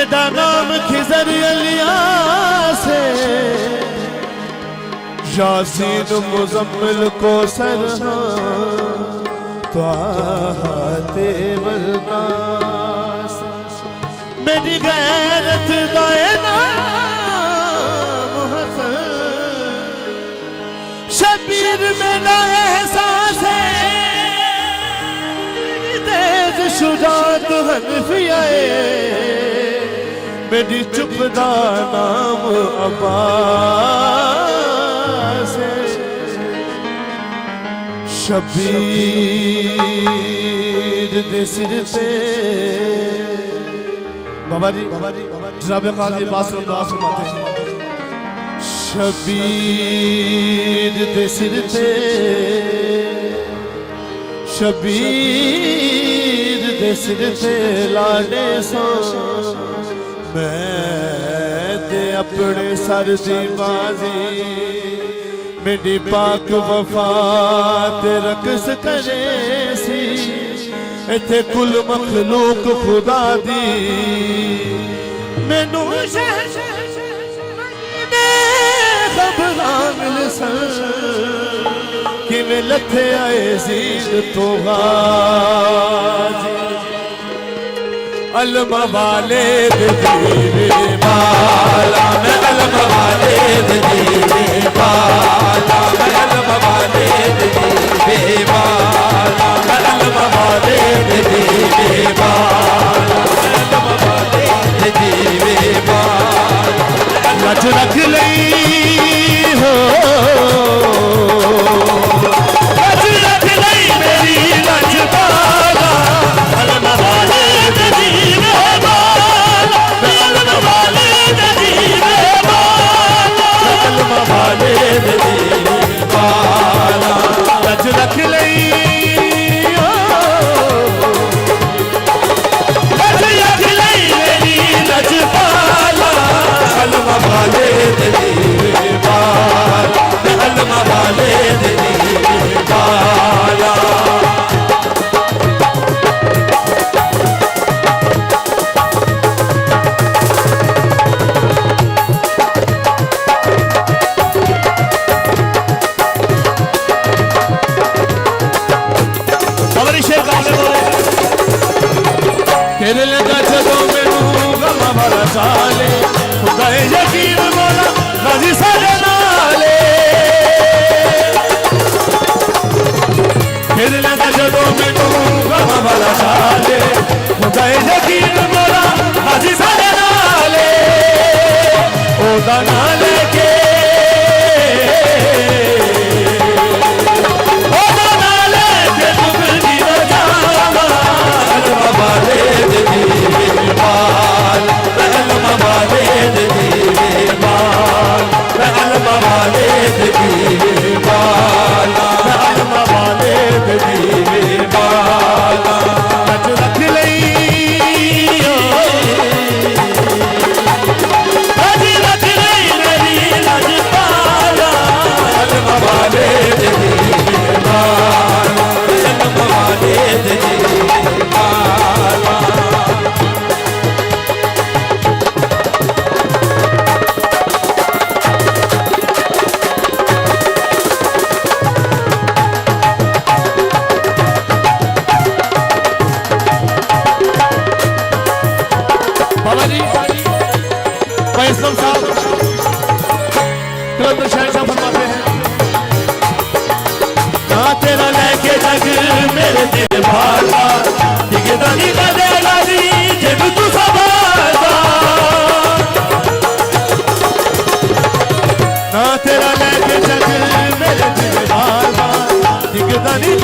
मेरा नाम खिजर इलियास है, यासीन मुजम्मिल को सरहा तेवरनास। मेरी गैरत दाए नाम हसन, शबीर मेरा एहसास है, तेज शुजात हनफियाए, मेरी चुपदा नाम अब्बास है। शबीर दे सिर ते बाबा जी जनाब काजी बासर दास माते। शबीर दे सिर ते, शबीर दे सिर ते लाडे सो, मैं ते अपने सर दी बाजी, मेरी पाक वफा ते रक्स करे सी, इथे कुल मखलूक खुदा दी, मैनू खबरां सन किवें लथे आए जीद तो गाजी। अलमा वाले दीवे बाला, मैं अलमा वाले दीवे बाला, मैं अलमा वाले दीवे बाला, मैं अलमा वाले दीवे बाला, मैं अलमा वाले दीवे बाला। लज रख लई हो, लज रख लई मेरी लज बाला, अलमा वाले दीवे बाला, मैं अलमा वाले दीवे बाला, अलमा वाले दीवे बाला। लज रख लई हो, लज रख लई मेरी लज बाला, अलमा वाले दीवे बाला, मैं अलमा वाले दीवे बाला। तेरे लगा जदों मैनू गमा वाला साले, खुदाए यकीन बोला राजी सारे नाले। तेरे लगा जदों मैनू गमा वाला साले, खुदाए यकीन बोला राजी सारे नाले। ओदा ना लेके तेरा लेके जग मेरे दिल बार बार दिखदा नहीं।